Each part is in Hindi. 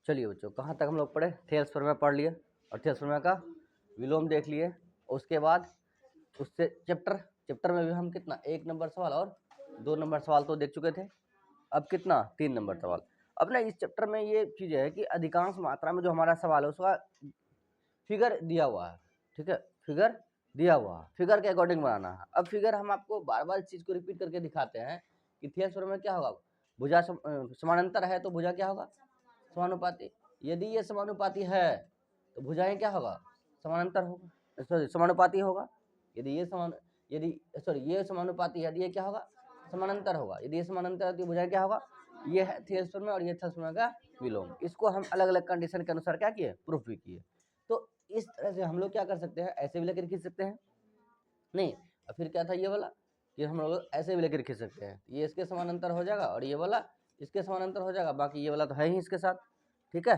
चलिए बच्चों, कहाँ तक हम लोग पढ़े? थेल्स प्रमेय पढ़ लिए और थेल्स प्रमेय का विलोम देख लिए। उसके बाद उससे चैप्टर में भी हम कितना 1 नंबर सवाल और 2 नंबर सवाल तो देख चुके थे। अब कितना 3 नंबर सवाल। अब ना इस चैप्टर में ये चीज़ है कि अधिकांश मात्रा में जो हमारा सवाल है उसका फिगर दिया हुआ है। ठीक है, फिगर दिया हुआ है, फिगर के अकॉर्डिंग बनाना है। अब फिगर हम आपको बार बार इस चीज़ को रिपीट करके दिखाते हैं कि थेल्स प्रमेय में क्या होगा, भुजा समानांतर है तो भुजा क्या होगा, समानुपाती। यदि ये समानुपाती है तो भुजाएं क्या होगा, समानांतर होगा, सॉरी समानुपाती होगा। यदि ये समानुपाती है, यदि ये क्या होगा, समानांतर होगा। यदि ये समानांतर है तो भुजाएं क्या होगा, ये है थेल्स प्रमेय और ये थेल्स प्रमेय का विलोम। इसको हम अलग अलग कंडीशन के अनुसार क्या किए, प्रूफ भी किए। तो इस तरह से हम लोग क्या कर सकते हैं, ऐसे भी लेकर खींच सकते हैं, नहीं और फिर क्या था ये वाला कि हम लोग ऐसे भी लेकर खींच सकते हैं, ये इसके समानांतर हो जाएगा और ये वाला इसके समानांतर हो जाएगा, बाकी ये वाला तो है ही इसके साथ। ठीक है,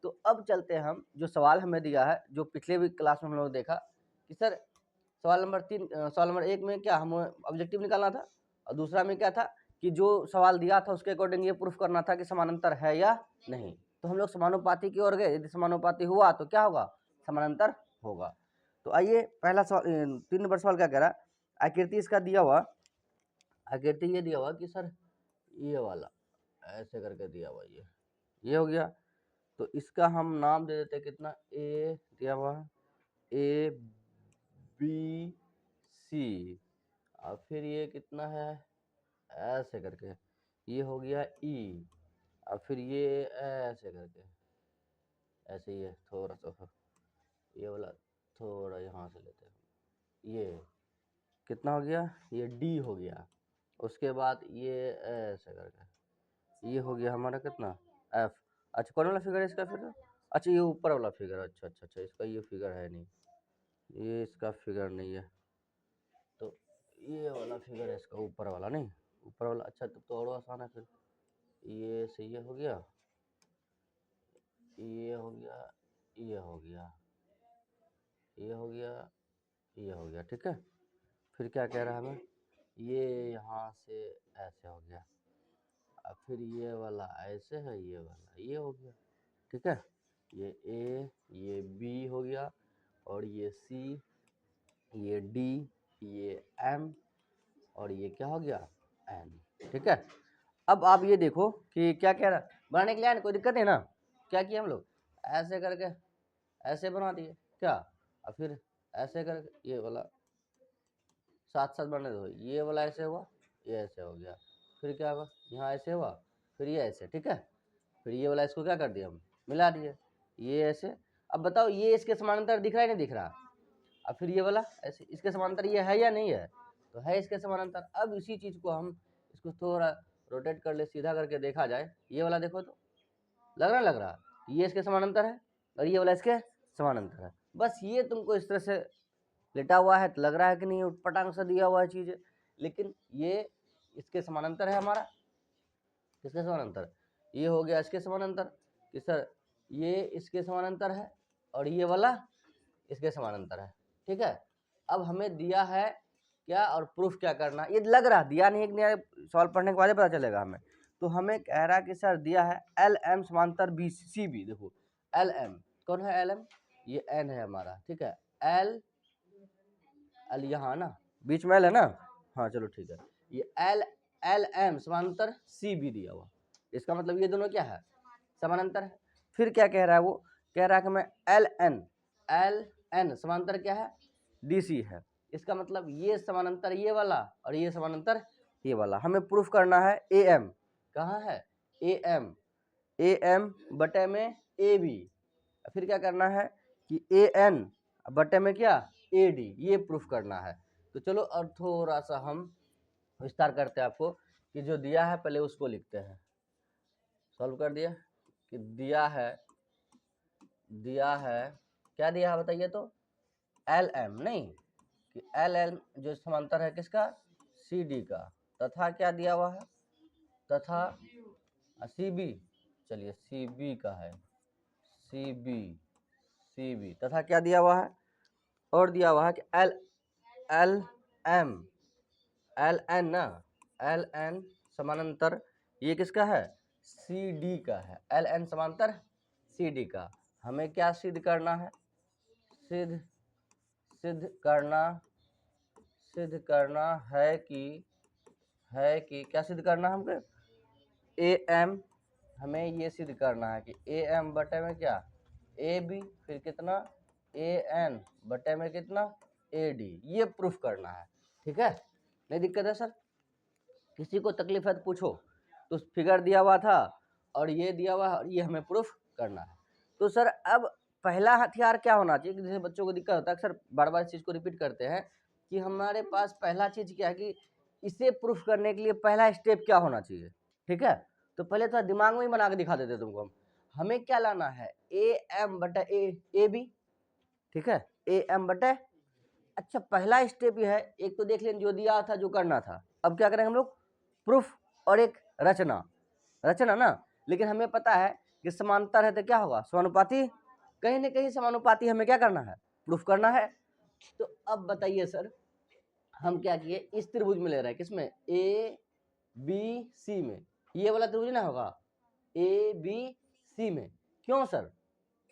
तो अब चलते हैं हम जो सवाल हमें दिया है, जो पिछले भी क्लास में हम लोग देखा कि सर सवाल नंबर 1 में क्या हमें ऑब्जेक्टिव निकालना था और दूसरा में क्या था कि जो सवाल दिया था उसके अकॉर्डिंग ये प्रूफ करना था कि समानांतर है या नहीं। तो हम लोग समानुपाती की ओर गए, यदि समानुपाती हुआ तो क्या होगा, समानांतर होगा। तो आइए पहला सवाल 3 नंबर सवाल क्या कह रहा है, आकृति इसका दिया हुआ, आकृति ये दिया हुआ कि सर ये वाला ऐसे करके दिया हुआ, ये हो गया। तो इसका हम नाम दे देते कितना, ए दिया हुआ ए बी सी, और फिर ये कितना है ऐसे करके, ये हो गया ई, और फिर ये ऐसे करके, ऐसे ही है थोड़ा सा, ये वाला थोड़ा यहाँ से लेते हैं, ये कितना हो गया, ये डी हो गया। उसके बाद ये ऐसे करके, ये हो गया हमारा कितना, एफ। अच्छा कौन वाला फिगर है इसका फिर, अच्छा ये ऊपर वाला फिगर, अच्छा इसका ये फिगर है नहीं, ये इसका फिगर नहीं है, तो ये वाला फिगर है इसका, ऊपर वाला नहीं, ऊपर वाला। अच्छा तो और आसान है फिर, ये से ये हो गया, ये हो गया, ये हो गया, ये हो गया, ये हो गया। ठीक है, फिर क्या कह रहा है हमें, ये यहाँ से ऐसे हो गया, और फिर ये वाला ऐसे है, ये वाला ये हो गया। ठीक है, ये ए, ये बी हो गया, और ये सी, ये डी, ये एम, और ये क्या हो गया, एन। ठीक है, अब आप ये देखो कि क्या कह रहा है, बनाने के लिए कोई दिक्कत है ना। क्या किया हम लोग, ऐसे करके ऐसे बना दिए क्या, और फिर ऐसे करके ये वाला साथ साथ बने दो, ये वाला ऐसे हुआ, ये ऐसे हो गया, फिर क्या हुआ, यहाँ ऐसे हुआ, फिर ये ऐसे। ठीक है, फिर ये वाला इसको क्या कर दिया, हम मिला दिए, ये ऐसे। अब बताओ ये इसके समानांतर दिख रहा है नहीं दिख रहा, अब फिर ये वाला ऐसे इसके समानांतर ये है या नहीं है, तो है इसके समानांतर। अब इसी चीज़ को हम इसको थोड़ा रोटेट कर ले, सीधा करके देखा जाए, ये वाला देखो तो लग रहा ये इसके समानांतर है और ये वाला इसके समानांतर है। बस ये तुमको इस तरह से लेटा हुआ है तो लग रहा है कि नहीं उटपटांग सा दिया हुआ है चीज़, लेकिन ये इसके समानांतर है हमारा, किसके समानांतर, ये हो गया इसके समानांतर कि सर ये इसके समानांतर है और ये वाला इसके समानांतर है। ठीक है, अब हमें दिया है क्या और प्रूफ क्या करना, ये लग रहा दिया नहीं, एक सवाल पढ़ने के बाद पता चलेगा हमें। तो हमें कह रहा है कि सर दिया है एल एम समांतर बी सी बी। देखो एल एम कौन है, एल एम ये एन है हमारा। ठीक है, एल एल यहाँ ना बीच में एल है ना, हाँ चलो ठीक है, ये एल एल एम समांतर सी बी दिया हुआ, इसका मतलब ये दोनों क्या है, समानांतर है। फिर क्या कह रहा है, वो कह रहा है कि मैं एल एन समांतर क्या है, डी सी है। इसका मतलब ये समानांतर ये वाला और ये समानांतर ये वाला। हमें प्रूफ करना है ए एम, कहाँ है ए एम बटे में ए बी, फिर क्या करना है कि ए एन बटे में क्या ए डी, ये प्रूफ करना है। तो चलो और थोड़ा सा हम विस्तार करते हैं आपको कि जो दिया है पहले उसको लिखते हैं। सॉल्व कर दिया कि दिया है क्या दिया है बताइए तो, एल एम नहीं कि एल एम जो समांतर है किसका, सी डी का, तथा क्या दिया हुआ है, तथा सी बी, चलिए सी बी का है, सी बी तथा क्या दिया हुआ है, और दिया हुआ है कि एल एन ना, एल एन समानांतर ये किसका है, सी डी का है, एल एन समांतर सी डी का। हमें क्या सिद्ध करना है? सिद्ध करना है कि क्या सिद्ध करना है हमको? ए एम, हमें ये सिद्ध करना है कि ए एम बटे में क्या ए बी, फिर कितना ए एन बटे में कितना ए डी, ये प्रूफ करना है। ठीक है, नहीं दिक्कत है सर? किसी को तकलीफ है तो पूछो। तो फिगर दिया हुआ था और ये दिया हुआ और ये हमें प्रूफ करना है। तो सर अब पहला हथियार क्या होना चाहिए? जैसे बच्चों को दिक्कत होता है, सर बार बार इस चीज़ को रिपीट करते हैं कि हमारे पास पहला चीज़ क्या है कि इसे प्रूफ करने के लिए पहला स्टेप क्या होना चाहिए। ठीक है, तो पहले थोड़ा दिमाग में ही बना के दिखा देते तुमको हम। हमें क्या लाना है? ए एम बटा ए बी। ठीक है, ए एम बटे। अच्छा, पहला स्टेप ये है, एक तो देख लें जो दिया था जो करना था। अब क्या करेंगे हम लोग? प्रूफ और एक रचना ना। लेकिन हमें पता है कि समांतर है तो क्या होगा? समानुपाती। कहीं ना कहीं समानुपाती हमें क्या करना है? प्रूफ करना है। तो अब बताइए सर, हम क्या किए? इस त्रिभुज में ले रहे हैं, किसमें? ए बी सी में। ये वाला त्रिभुज ना होगा ए बी सी में। क्यों सर?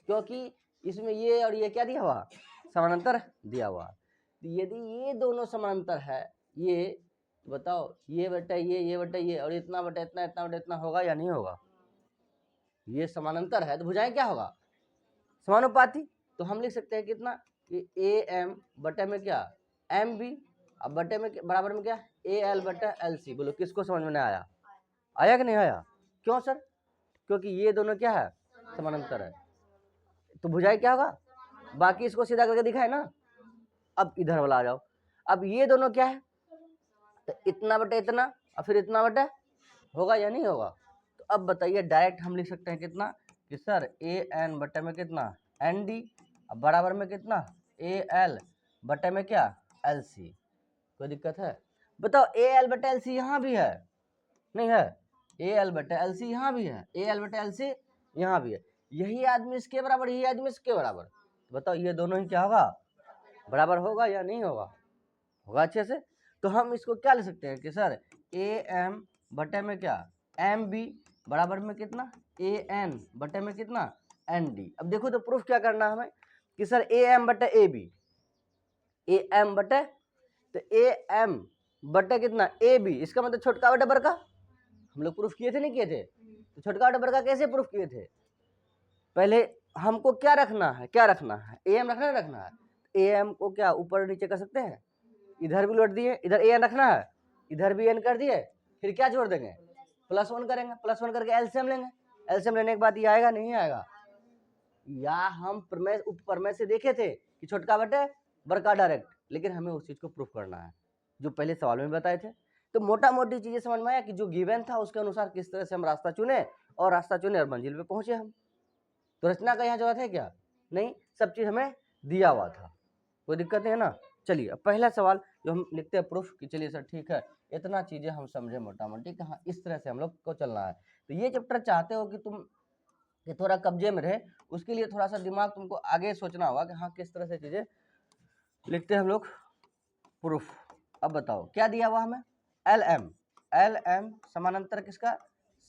क्योंकि इसमें ये और ये क्या दिया हुआ? समानांतर दिया हुआ। यदि ये दोनों समानांतर है, ये बताओ, ये बटा ये बटा ये, और इतना बटा इतना, इतना बटा इतना होगा या नहीं होगा? ये समानांतर है तो भुजाएं क्या होगा? समानुपाती। तो हम लिख सकते हैं कितना कि ए एम बटे में क्या एम बी, अब बटे में बराबर में क्या ए एल बटा एल सी। बोलो किसको समझ में नहीं आया? आया कि नहीं आया? क्यों सर? क्योंकि ये दोनों क्या है? समानांतर है। तो भुजाएं क्या होगा? बाकी इसको सीधा करके दिखाए ना। अब इधर वाला आ जाओ। अब ये दोनों क्या है? तो इतना बटे इतना और फिर इतना बटे, होगा या नहीं होगा? तो अब बताइए, डायरेक्ट हम लिख सकते हैं कितना कि सर ए एन बटे में कितना एन डी, अब बराबर में कितना ए एल बटे में क्या एल सी। कोई दिक्कत है? बताओ, ए एल बटे एल सी यहाँ भी है नहीं है? ए एल बटे एल सी यहाँ भी है, ए एल बटे एल सी यहाँ भी है। यही आदमी इसके बराबर, यही आदमी इसके बराबर। बताओ ये दोनों ही क्या होगा? बराबर होगा या नहीं होगा? होगा अच्छे से। तो हम इसको क्या ले सकते हैं कि सर ए एम बटे में क्या एम बी बराबर में कितना ए एन बटे में कितना एन डी। अब देखो तो प्रूफ क्या करना है हमें कि सर ए एम बटे ए बी, ए एम बटे, तो ए एम बटे कितना ए बी, इसका मतलब छोटका बटे बड़का। हम लोग प्रूफ किए थे नहीं किए थे? तो छोटका बटे बड़का कैसे प्रूफ किए थे? पहले हमको क्या रखना है? ए एम रखना है। ए एम को क्या ऊपर नीचे कर सकते हैं? इधर भी लौट दिए, इधर ए एन रखना है, इधर भी एन कर दिए, फिर क्या जोड़ देंगे? +1 करेंगे, +1 करके एलसीएम लेंगे। एलसीएम लेने के बाद ये आएगा नहीं आएगा? या हम प्रमेय उप प्रमेय से देखे थे कि छोटका बटे बड़का डायरेक्ट, लेकिन हमें उस चीज को प्रूफ करना है जो पहले सवाल में बताए थे। तो मोटा मोटी चीजें समझ में आया कि जो गिवन था उसके अनुसार किस तरह से हम रास्ता चुने और मंजिल पे पहुंचे हम। तो रचना का यहाँ जरूरत है क्या? नहीं, सब चीज हमें दिया हुआ था, कोई दिक्कत नहीं है ना। चलिए अब पहला सवाल जो हम लिखते हैं प्रूफ कि चलिए सर ठीक है, इतना चीजें हम समझे मोटा मोटी कि हाँ इस तरह से हम लोग को चलना है। तो ये चैप्टर चाहते हो कि तुम कि थोड़ा कब्जे में रहे, उसके लिए थोड़ा सा दिमाग तुमको आगे सोचना होगा कि हाँ किस तरह से चीजें लिखते हैं हम लोग प्रूफ। अब बताओ क्या दिया हुआ हमें? एल एम समानांतर किसका?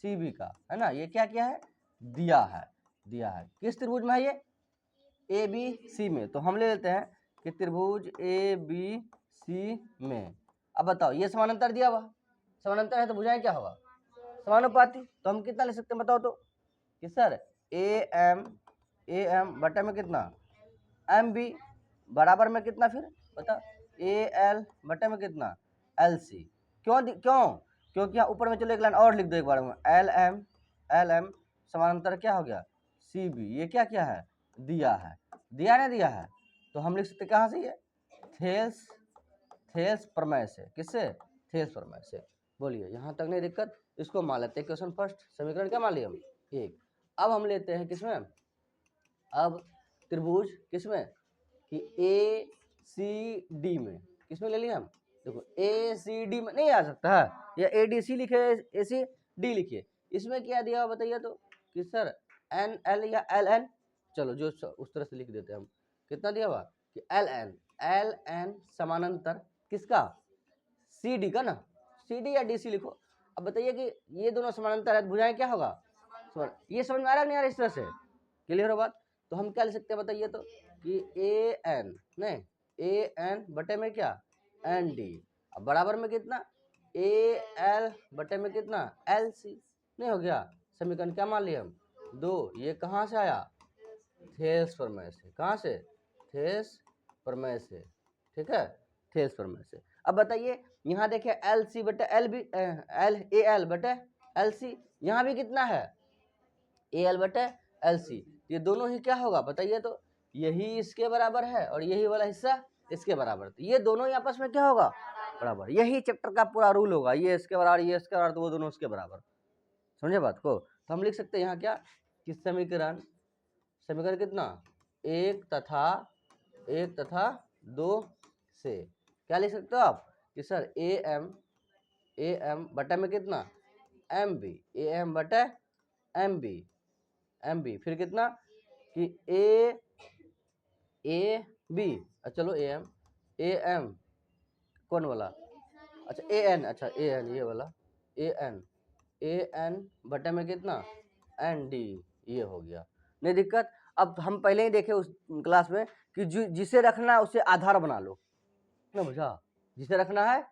सी बी का, है ना। ये क्या है? दिया है। किस त्रिभुज में है ये? ए बी सी में। तो हम ले लेते हैं कि त्रिभुज ए बी सी में। अब बताओ ये समानांतर दिया हुआ, समानांतर है तो भुजाएं क्या होगा? समानुपाती। तो हम कितना ले सकते हैं बताओ तो कि सर ए एम बटे में कितना एम बी बराबर में कितना, फिर बता ए एल बटे में कितना एल सी। क्योंकि यहाँ ऊपर में चलो एक लाइन और लिख दो एक बार में, एल एम समानांतर क्या हो गया सी बी। ये क्या है? दिया है। तो हम लिख सकते कहाँ से? ये थेल्स प्रमेय से। किससे? थेल्स प्रमेय से। बोलिए यहाँ तक नहीं दिक्कत? इसको मान लेते हैं क्वेश्चन फर्स्ट। समीकरण क्या मान लिया हम? एक। अब हम लेते हैं किसमें? अब त्रिभुज किसमें कि ए सी डी में। किसमें ले लिया हम? देखो ए सी डी में नहीं आ सकता है, या ए डी सी लिखे, ए सी डी लिखिए। इसमें क्या दिया हुआ बताइए तो कि सर एन एल या एल एन, चलो जो उस तरह से लिख देते हैं हम। कितना दिया हुआ कि एल एन समानांतर किसका? सी डी का ना, सी डी या डी सी लिखो। अब बताइए कि ये दोनों समानांतर है, भुजाएं क्या होगा? ये समझ में आ रहा नहीं आ रहा? इस तरह से क्लियर हो बात। तो हम क्या लिख सकते हैं बताइए तो कि ए एन नहीं ए एन बटे में क्या एन डी, अब बराबर में कितना ए एल बटे में कितना एल सी, नहीं हो गया। समीकरण क्या मान लिया हम 2, ये कहाँ से आया थेल्स प्रमेय से, कहाँ से थेल्स प्रमेय से, ठीक है थेल्स प्रमेय से। अब बताइए यहाँ देखिए एल सी बटे L B L A L बटे एल सी, यहाँ भी कितना है ए एल बटे एल सी, ये दोनों ही क्या होगा बताइए तो यही इसके बराबर है और यही वाला हिस्सा इसके बराबर, तो ये दोनों ही आपस में क्या होगा बराबर, यही चैप्टर का पूरा रूल होगा, ये इसके बराबर ये इसके बराबर तो वो दोनों उसके बराबर, समझे बात को। तो हम लिख सकते हैं यहाँ क्या कि समीकरण समीकरण कितना एक तथा 2 से क्या लिख सकते हो आप कि सर ए एम बटा में कितना एम बी, ए एम बटा एम बी फिर कितना कि ए बी, चलो ए एम कौन वाला, अच्छा ए एन, अच्छा ए एन ये वाला ए एन बटे में कितना एन डी, ये हो गया नहीं दिक्कत। अब हम पहले ही देखे उस क्लास में कि जिसे रखना है उसे आधार बना लो ना, बुझा, जिसे रखना है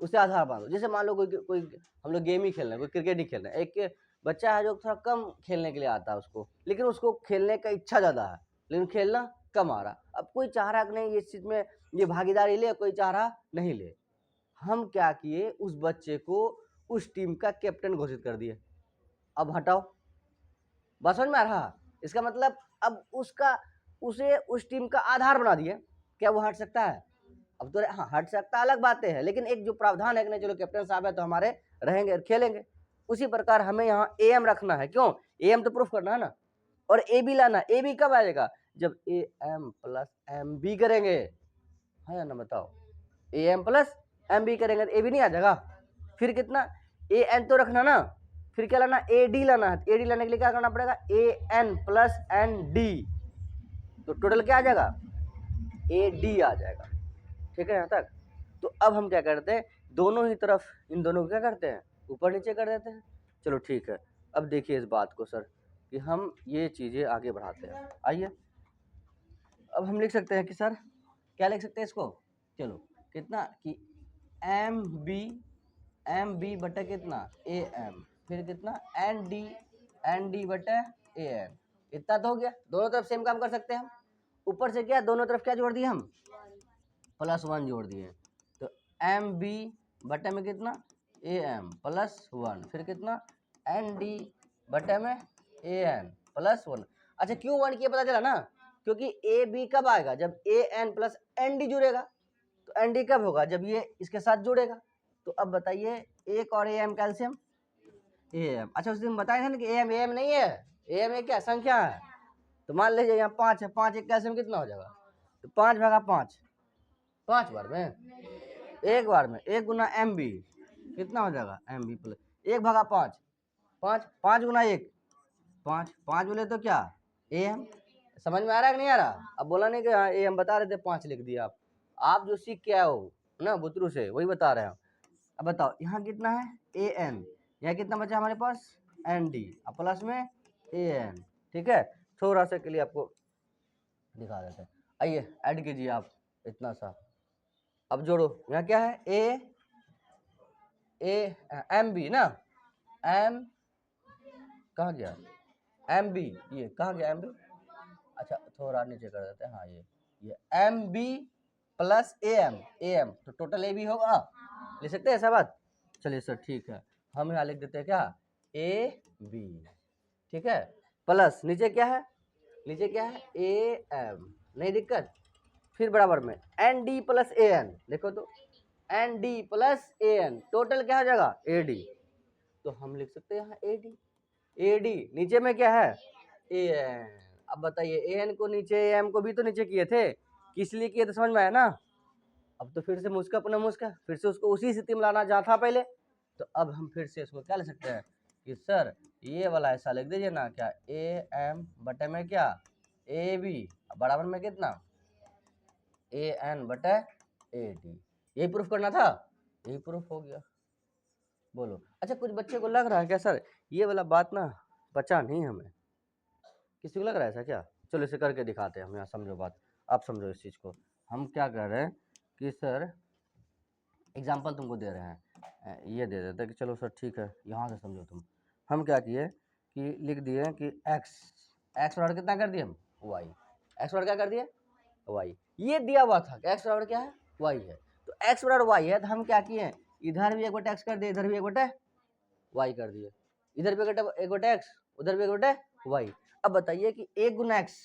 उसे आधार बना लो। जैसे मान लो कोई हम लोग गेम ही खेल रहे हैं, कोई क्रिकेट ही खेल रहे हैं, एक बच्चा है जो थोड़ा कम खेलने के लिए आता है उसको, लेकिन उसको खेलने का इच्छा ज़्यादा है लेकिन खेलना कम आ रहा, अब कोई चाह रहा कि नहीं इस चीज़ में ये भागीदारी ले, कोई चाह रहा नहीं ले, हम क्या किए उस बच्चे को उस टीम का कैप्टन घोषित कर दिए। अब हटाओ, बात समझ में आ रहा, इसका मतलब अब उसे उस टीम का आधार बना दिए, क्या वो हट सकता है? अब तो हाँ हट सकता अलग बातें है, लेकिन एक जो प्रावधान है कि नहीं चलो कैप्टन साहब है तो हमारे रहेंगे और खेलेंगे, उसी प्रकार हमें यहाँ ए एम रखना है, क्यों ए एम तो प्रूफ करना है ना, और ए बी लाना, ए बी कब आएगा जब A M plus M B करेंगे, है ना बताओ, A M plus M B करेंगे तो ए बी नहीं आ जाएगा, फिर कितना ए एन तो रखना ना, फिर क्या लाना ए डी लाना है, ए डी लाने के लिए क्या करना पड़ेगा A N plus N D, तो टोटल क्या आ जाएगा ए डी आ जाएगा, ठीक है यहाँ तक। तो अब हम क्या करते हैं दोनों ही तरफ इन दोनों को क्या करते हैं ऊपर नीचे कर देते हैं, चलो ठीक है। अब देखिए इस बात को सर कि हम ये चीज़ें आगे बढ़ाते हैं, आइए अब हम लिख सकते हैं कि सर क्या लिख सकते हैं इसको, चलो कितना कि एम बी बटे कितना ए एम, फिर कितना एन डी बटे ए एन, इतना तो हो गया, दोनों तरफ सेम काम कर सकते हैं हम, ऊपर से क्या दोनों तरफ क्या जोड़ दिए हम +1 जोड़ दिए, तो एम बी बटे में कितना ए एम +1, फिर कितना एन डी बटे में ए एन +1। अच्छा क्यों 1 किया पता चला ना, क्योंकि ए बी कब आएगा जब A N plus N D जुड़ेगा, तो एन डी कब होगा जब ये इसके साथ जुड़ेगा। तो अब बताइए एक और A M calcium A M, अच्छा उस दिन बताए थे ना कि ए एम नहीं है, ए एम क्या संख्या है, तो मान लीजिए यहाँ 5 है, 5 एक कैल्शियम कितना हो जाएगा, तो 5/5, 5 बार में एक बार में 1 गुना एम बी कितना हो जाएगा एम बी प्लस 1/5, 5 गुना 1 5, 5 बोले तो क्या ए एम, समझ में आ रहा है कि नहीं आ रहा, अब बोला नहीं कि हाँ ए एम बता रहे थे 5 लिख दिया आप जो सीख के आए हो ना बुतरू से वही बता रहे हैं। अब बताओ यहाँ कितना है ए एन, यहाँ कितना बचा हमारे पास एन डी प्लस में ए एन, ठीक है थोड़ा सा के लिए आपको दिखा देते हैं, आइए ऐड कीजिए आप इतना सा, अब जोड़ो यहाँ क्या है ए एम बी ना, एम कहाँ गया एम बी, ये कहाँ गया एम बी, अच्छा थोड़ा नीचे कर देते हैं, हाँ ये M B plus A M तो टोटल ए बी होगा, लिख सकते हैं ऐसा बात, चलिए सर ठीक है हम यहाँ लिख देते हैं क्या ए बी, ठीक है प्लस नीचे क्या है ए एम, नहीं दिक्कत, फिर बराबर में N D plus A N, देखो तो N D plus A N total क्या हो जाएगा ए डी, तो हम लिख सकते हैं यहाँ ए डी नीचे में क्या है ए एन। अब बताइए ए एन को नीचे ए एम को भी तो नीचे किए थे, किस लिए किए थे समझ में आया ना, अब तो फिर से मुस्का पुनः मुस्का, फिर से उसको उसी स्थिति में लाना जहाँ था पहले, तो अब हम फिर से इसको क्या ले सकते हैं कि सर ये वाला ऐसा लिख दीजिए ना क्या ए एम बटे में क्या ए बी बराबर में कितना ए एन बटे ए डी, यही प्रूफ करना था, यही प्रूफ हो गया, बोलो। अच्छा कुछ बच्चे को लग रहा है क्या सर ये वाला बात ना बचा नहीं हमें, किसी को लग रहा है ऐसा क्या? चलो इसे करके दिखाते हैं हम, यहाँ समझो बात, आप समझो इस चीज़ को। हम क्या कर रहे हैं कि सर एग्जाम्पल तुमको दे रहे हैं, ये दे देते हैं कि चलो सर ठीक है, यहाँ से समझो तुम। हम क्या किए कि लिख दिए कि एक्स बराबर कितना कर दिए हम, वाई। एक्स बराबर क्या कर दिए, वाई। ये दिया हुआ था कि एक्स बराबर क्या है, वाई है। तो एक्स बराबर वाई है, तो हम क्या किए, इधर भी एक बटा एक्स कर दिए, इधर भी एक बटा वाई कर दिए, इधर भी एक बटा एक्स, उधर भी एक बटा वाई। अब बताइए कि एक गुना एक्स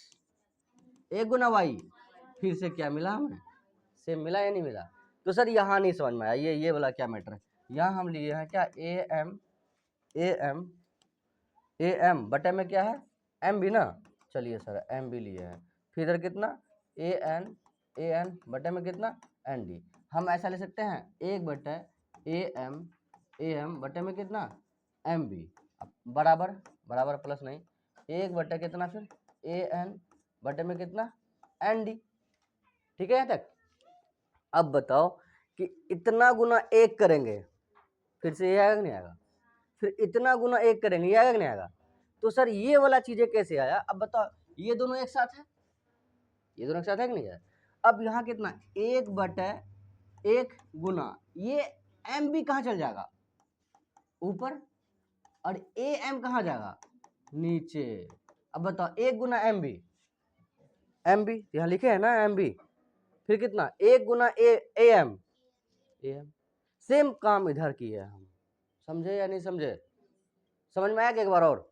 एक गुना वाई फिर से क्या मिला हमें, सेम मिला या नहीं मिला? तो सर यहाँ नहीं समझ में आया, ये वाला क्या मैटर है। यहाँ हम लिए हैं क्या, ए एम बटे में क्या है, एम भी ना, चलिए सर एम भी लिए हैं। फिर इधर कितना, ए एन बटे में कितना, एन डी। हम ऐसा ले सकते हैं, एक बटे ए एम बटे में कितना, एम बी, बराबर बराबर प्लस नहीं, एक बटे कितना फिर ए एन बटे में कितना, एन डी। ठीक है यहाँ तक? अब बताओ कि इतना गुना एक करेंगे, फिर से ये आएगा कि नहीं आएगा, फिर इतना गुना एक करेंगे, ये आएगा कि नहीं आएगा? तो सर ये वाला चीजें कैसे आया? अब बताओ, ये दोनों एक साथ है, ये दोनों एक साथ है कि नहीं है? अब यहाँ कितना, एक बटे एक गुना ये एम बी कहाँ चल जाएगा, ऊपर, और ए एम कहाँ जाएगा, नीचे। अब बताओ एक गुना एम बी यहाँ लिखे है ना एम बी, फिर कितना, एक गुना ए एम, सेम काम इधर किए हम। समझे या नहीं समझे? समझ में आया कि एक बार और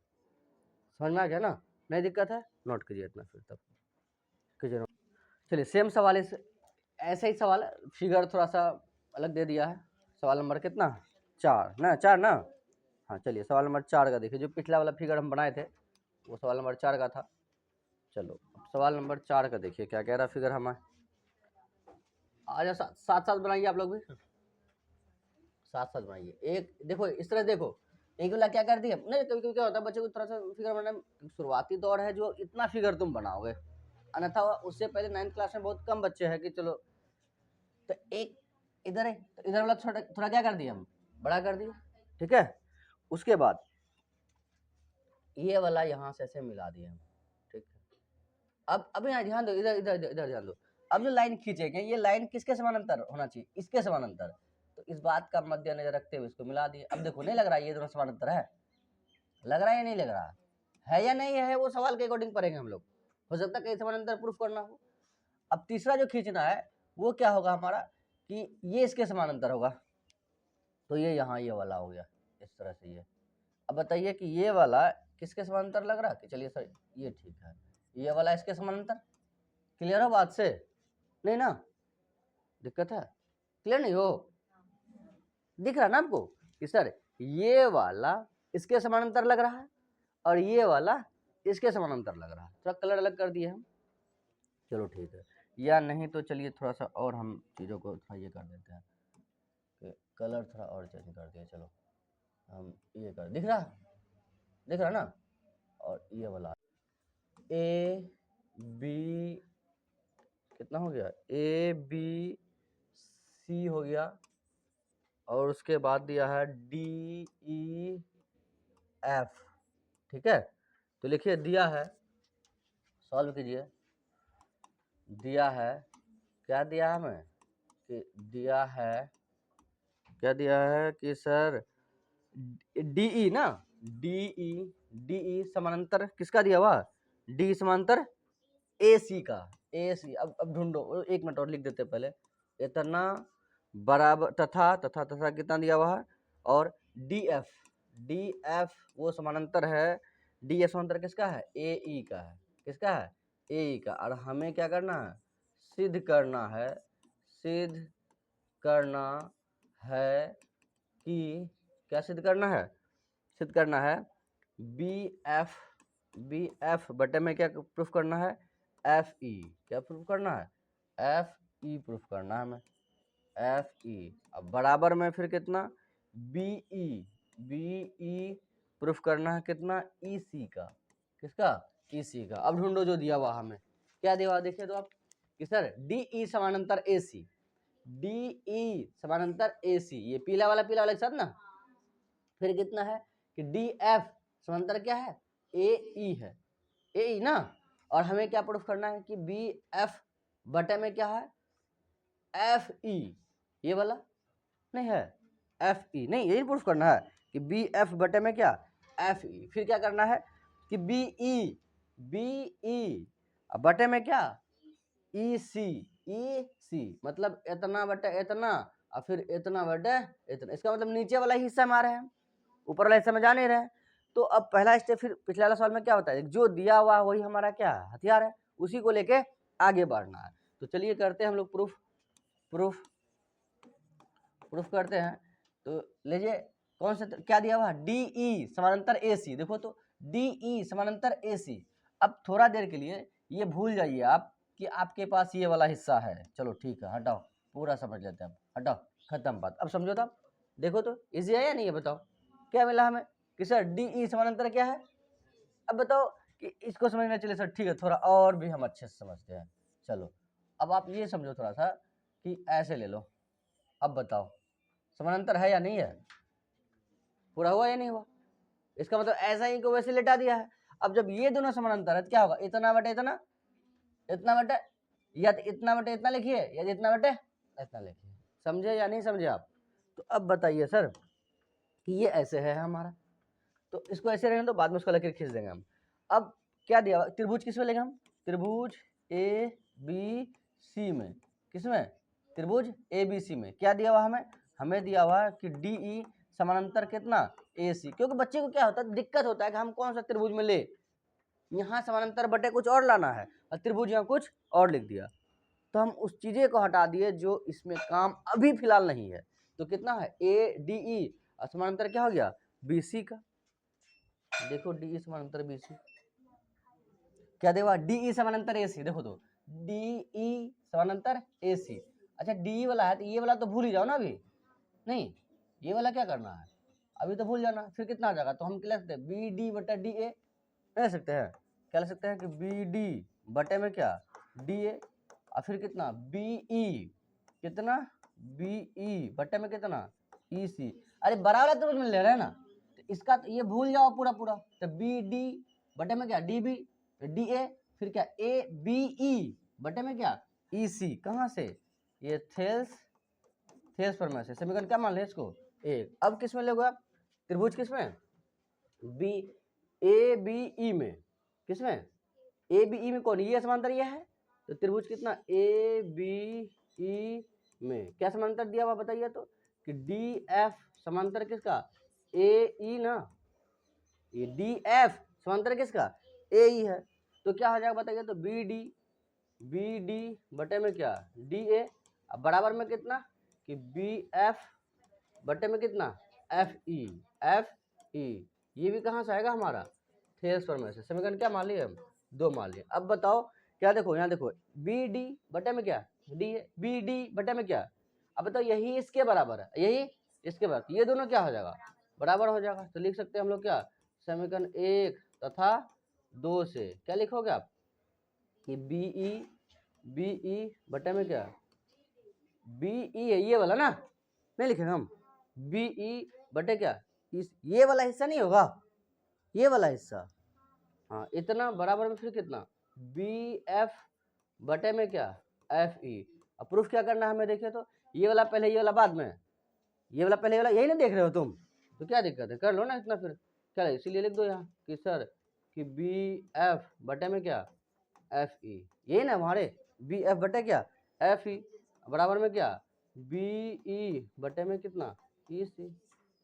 समझ में आ गया ना? नहीं दिक्कत है, नोट कीजिए इतना फिर तब कीजिए। चलिए सेम सवाल ऐसा ही सवाल, फिगर थोड़ा सा अलग दे दिया है। सवाल नंबर कितना, 4 ना। हाँ चलिए सवाल नंबर 4 का देखिए, जो पिछला वाला फिगर हम बनाए थे वो सवाल नंबर 4 का था। चलो अब सवाल नंबर 4 का देखिए क्या कह रहा फिगर हमें। आ जाओ साथ साथ बनाइए आप लोग भी, साथ साथ बनाइए। एक देखो इस तरह देखो, एक वाला क्या करती है नहीं, कभी कभी क्या होता है बच्चे को थोड़ा सा फिगर बनाने, शुरुआती दौर है जो इतना फिगर तुम बनाओगे, अन्यथा उससे पहले 9th क्लास में बहुत कम बच्चे हैं कि चलो, तो एक इधर है, तो इधर वाला छोटा थोड़ा क्या कर दिया हम, बड़ा कर दिया। ठीक है, उसके बाद ये वाला यहाँ से ऐसे मिला दिया हम। ठीक है, अब यहाँ ध्यान दो, इधर इधर इधर ध्यान दो। अब जो लाइन खींचेंगे, ये लाइन किसके समानांतर होना चाहिए, इसके समानांतर। तो इस बात का मद्देनजर रखते हुए इसको मिला दिए। अब देखो नहीं लग रहा ये दोनों समानांतर है, लग रहा है या नहीं लग रहा है या नहीं है, वो सवाल के अकॉर्डिंग पढ़ेंगे हम लोग, हो सकता है कहीं समानांतर प्रूफ करना हो। अब तीसरा जो खींचना है वो क्या होगा हमारा, कि ये इसके समानांतर होगा, तो ये यहाँ ये वाला हो गया इस तरह से ये। अब बताइए कि ये वाला किसके समानांतर लग रहा है, कि चलिए सर ये ठीक है, ये वाला इसके समानांतर। क्लियर हो बात से, नहीं ना, दिक्कत है, क्लियर नहीं हो, दिख रहा ना आपको कि सर ये वाला इसके समानांतर लग रहा है और ये वाला इसके समानांतर लग रहा है, थोड़ा कलर अलग कर दिए हम। चलो ठीक है, या नहीं तो चलिए थोड़ा सा और हम चीज़ों को थोड़ा ये कर देते हैं कि कलर थोड़ा और चेंज कर दिए। चलो हम ये कर, दिख रहा ना, और ये वाला ए बी कितना हो गया, ए बी सी हो गया, और उसके बाद दिया है डी ई एफ। ठीक है, तो लिखिए दिया है, सॉल्व कीजिए। दिया है, क्या दिया है हमें, कि दिया है, क्या दिया है कि सर डीई ना, डीई समानांतर किसका दिया हुआ, डी समानांतर ए सी का, ए सी। अब ढूंढो, एक मिनट और लिख देते पहले, इतना बराबर तथा तथा तथा कितना दिया हुआ है, और डी एफ वो समानांतर है, डी एफ समानांतर किसका है, ए ई का है, किसका है, ए ई का। और हमें क्या करना है, सिद्ध करना है कि क्या सिद्ध करना है, सिद्ध करना है बी एफ बटे में क्या प्रूफ करना है, एफ ई। क्या प्रूफ करना है, एफ ई प्रूफ करना है हमें, एफ ई। अब बराबर में फिर कितना, बी ई प्रूफ करना है कितना, ई सी का, किसका, ई सी का। अब ढूंढो जो दिया हुआ हमें, क्या दिया हुआ देखिए तो आप, कि सर डी ई समानांतर ए सी, डी ई समानांतर ए सी, ये पीला वाला एक साथ ना। फिर कितना है कि डी एफ समानांतर क्या है, ए ई है, ए ई ना, और हमें क्या प्रूफ करना है कि बी एफ बटे में क्या है एफ ई, ये वाला नहीं है एफ ई, नहीं यही प्रूफ करना है कि बी एफ बटे में क्या एफ ई। फिर क्या करना है कि बी ई बटे में क्या ई सी, मतलब इतना बटे इतना और फिर इतना बटे इतना, इसका मतलब नीचे वाला हिस्सा में आ रहे हैं, ऊपर वाला हिस्सा में जा नहीं रहे। तो अब पहला स्टेप, फिर पिछले वाला सवाल में क्या होता है, जो दिया हुआ वही हमारा क्या हथियार है, उसी को लेके आगे बढ़ना है। तो चलिए करते हैं हम लोग प्रूफ करते हैं। तो लीजिए कौन सा क्या दिया हुआ, डी ई समानांतर ए सी, देखो तो डी ई समानांतर ए सी। अब थोड़ा देर के लिए ये भूल जाइए आप कि आपके पास ये वाला हिस्सा है, चलो ठीक है हटाओ, पूरा समझ लेते हैं, हटाओ खत्म बात। अब समझो तो, देखो तो इजी है या नहीं है, बताओ क्या मिला हमें कि सर डी ई समानांतर क्या है। अब बताओ कि इसको समझना चलिए सर, ठीक है थोड़ा और भी हम अच्छे से समझते हैं। चलो अब आप ये समझो थोड़ा सा कि ऐसे ले लो, अब बताओ समानांतर है या नहीं है, पूरा हुआ या नहीं हुआ, इसका मतलब ऐसा ही को वैसे लेटा दिया है। अब जब ये दोनों समानांतर है तो क्या होगा, इतना बटे इतना, इतना बटे, या तो इतना बटे इतना लिखिए या इतना बटे इतना लिखिए, समझे या नहीं समझे आप। तो अब बताइए सर कि ये ऐसे है हमारा, तो इसको ऐसे रहेंगे तो बाद में उसका लकीर खींच देंगे हम। अब क्या दिया हुआ, त्रिभुज किस में लेंगे हम, त्रिभुज ए बी सी में, किसमें त्रिभुज ए बी सी में क्या दिया हुआ हमें दिया हुआ कि डी ई समानांतर कितना ए सी। क्योंकि बच्चे को क्या होता है, दिक्कत होता है कि हम कौन सा त्रिभुज में ले, यहाँ समानांतर बटे कुछ और लाना है और त्रिभुज यहाँ कुछ और लिख दिया, तो हम उस चीजें को हटा दिए जो इसमें काम अभी फिलहाल नहीं है। तो कितना है ए डी ई और समानांतर क्या हो गया बी सी का, देखो डी ई समानांतर बी सी क्या देगा, डी ई समानांतर ए सी, देखो तो डी ई समानांतर ए सी। अच्छा डी वाला है तो ये वाला तो भूल ही जाओ ना, अभी नहीं, ये वाला क्या करना है अभी तो भूल जाना। फिर कितना आ जाएगा, तो हम क्या लिख सकते हैं बी डी बटा डी ए, ले सकते हैं क्या ले सकते हैं कि बी डी बटे में क्या डी ए, और फिर कितना बी ई, कितना बी ई बटे में कितना ई सी। अरे बराबर तो में ले रहे हैं ना, तो इसका तो ये भूल जाओ पूरा पूरा, तो बी डी बटे में क्या डी बी डी ए, फिर क्या ए बी ई बटे में क्या ई सी। कहाँ से, ये थेल्स फॉर्मूला से समीकरण क्या मान ले इसको एक। अब किस में लोगे आप, त्रिभुज किस में बी ए बी ई में, किस में ए बी ई में, कौन ये समांतर ये है, तो त्रिभुज कितना ए बी ई में क्या समांतर दिया हुआ बताइए तो कि डी एफ समांतर किसका ए ई ना, ये डी एफ समांतर किसका ए ई है। तो क्या हो जाएगा बताइए तो बी डी बटे में क्या डी ए, अब बराबर में कितना कि बी एफ बटे में कितना एफ ई, ये भी कहाँ से आएगा हमारा थेल्स फॉर्मूला से। समीकरण क्या मान लिए हम दो मान लिए। अब बताओ क्या, देखो यहाँ देखो बी डी बटे में क्या डी है, बी डी बटे में क्या, अब बताओ यही इसके बराबर है, यही इसके बराबर, ये दोनों क्या हो जाएगा बराबर हो जाएगा। तो लिख सकते हैं हम लोग क्या समीकरण 1 तथा 2 से क्या लिखोगे आप कि बी ई बटे में क्या बी ई है ये वाला ना, नहीं लिखेंगे हम बी ई बटे क्या इस, ये वाला हिस्सा नहीं होगा, ये वाला हिस्सा, हाँ इतना बराबर में फिर कितना बी एफ बटे में क्या एफ ई। अब प्रूफ क्या करना है हमें, देखिए तो ये वाला पहले ये वाला बाद में, ये वाला पहले ये वाला, यही ना देख रहे हो तुम, तो क्या दिक्कत है कर लो ना इतना, फिर क्या है इसीलिए लिख दो यहाँ कि सर कि बी एफ बटे में क्या एफ ई, यही ना हमारे बी एफ बटे क्या एफ ई बराबर में क्या बी ई बटे में कितना ई सी।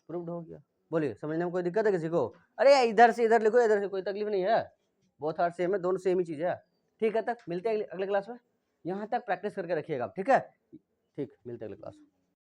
प्रूव्ड हो गया। बोलिए समझने में कोई दिक्कत है किसी को, अरे इधर से इधर लिखो, इधर से कोई तकलीफ नहीं है, बहुत हार्ड सेम है, दोनों सेम ही चीज़ है। ठीक है, तक मिलते हैं अगले क्लास में, यहाँ तक प्रैक्टिस करके रखिएगा, ठीक है, ठीक मिलते हैं अगले क्लास में।